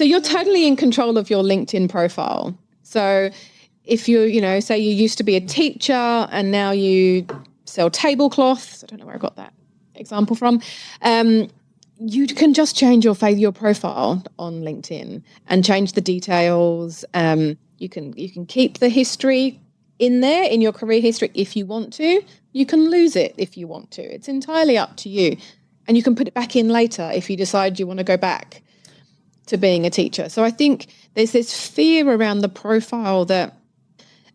So you're totally in control of your LinkedIn profile. So if you, say you used to be a teacher and now you sell tablecloths, I don't know where I got that example from, you can just change your profile on LinkedIn and change the details. You can keep the history in there, in your career history if you want to. You can lose it if you want to. It's entirely up to you. And you can put it back in later if you decide you want to go back to being a teacher. So I think there's this fear around the profile that,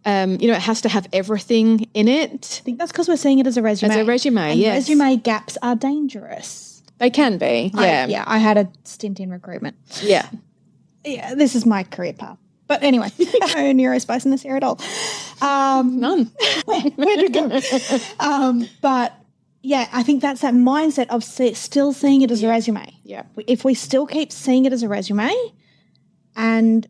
it has to have everything in it. I think that's because we're seeing it as a resume. As a resume, and yes. resume gaps are dangerous. They can be, yeah. I had a stint in recruitment. Yeah. Yeah, this is my career path. But anyway, no neurospice in this here at all. None. Where to go? But yeah, I think that's that mindset of still seeing it as a resume. Yeah. If we still keep seeing it as a resume, and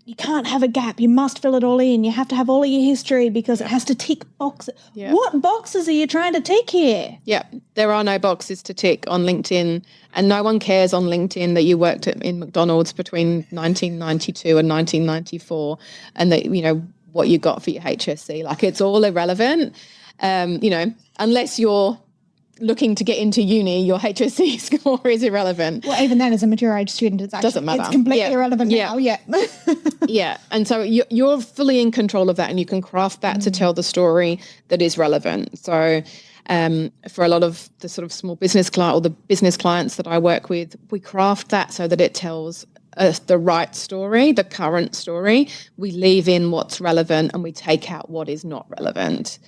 you can't have a gap, you must fill it all in. You have to have all of your history because it has to tick boxes. Yeah. What boxes are you trying to tick here? Yeah, there are no boxes to tick on LinkedIn, and no one cares on LinkedIn that you worked in McDonald's between 1992 and 1994 and that, what you got for your HSC. Like, it's all irrelevant, unless you're looking to get into uni, your HSC score is irrelevant. Well, even then, as a mature age student, doesn't matter. It's completely irrelevant now. Yeah. Yeah. And so you're fully in control of that, and you can craft that to tell the story that is relevant. So for a lot of the sort of small business client or the business clients that I work with, we craft that so that it tells the right story, the current story. We leave in what's relevant and we take out what is not relevant.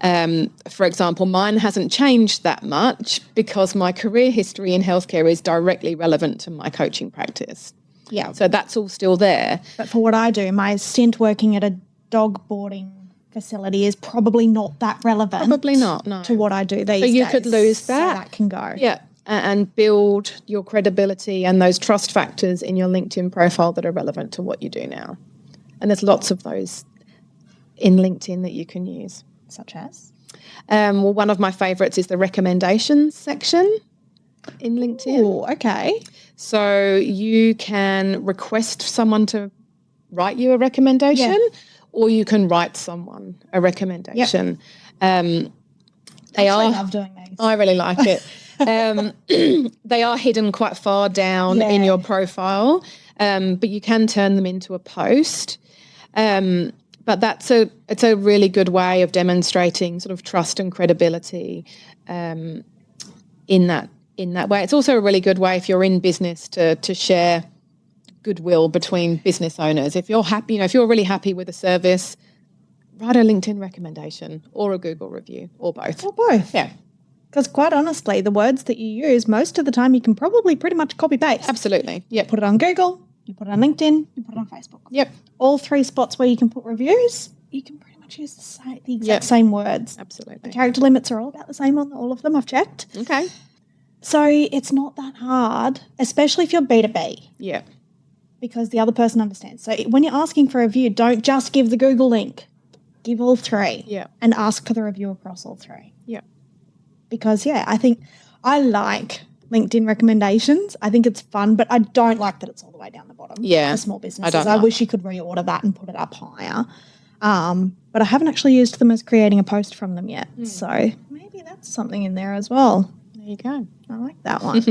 For example, mine hasn't changed that much because my career history in healthcare is directly relevant to my coaching practice. Yeah. So that's all still there. But for what I do, my stint working at a dog boarding facility is probably not that relevant. Probably not, no. To what I do these days. So you could lose that. So that can go. Yeah. And build your credibility and those trust factors in your LinkedIn profile that are relevant to what you do now. And there's lots of those in LinkedIn that you can use. Such as? Well, one of my favourites is the recommendations section in LinkedIn. Oh, okay. So you can request someone to write you a recommendation, or you can write someone a recommendation. Yep. I love doing these. I really like it. They are hidden quite far down in your profile, but you can turn them into a post. But it's a really good way of demonstrating sort of trust and credibility in that way. It's also a really good way if you're in business to share goodwill between business owners. If you're happy, if you're really happy with a service, write a LinkedIn recommendation or a Google review or both. Or both. Yeah. Because quite honestly, the words that you use, most of the time you can probably pretty much copy paste. Absolutely. Yeah. Put it on Google, you put it on LinkedIn, you put it on Facebook. Yep. All three spots where you can put reviews, you can pretty much use the exact same words. Absolutely. The character limits are all about the same on all of them. I've checked. Okay. So it's not that hard, especially if you're B2B. Yeah. Because the other person understands. So when you're asking for a review, don't just give the Google link. Give all three. Yeah. And ask for the review across all three. Yeah. Because, I think I like LinkedIn recommendations. I think it's fun, but I don't like that it's all the way down the bottom for small businesses. I wish you could reorder that and put it up higher. But I haven't actually used them as creating a post from them yet. So maybe that's something in there as well. There you go. I like that one.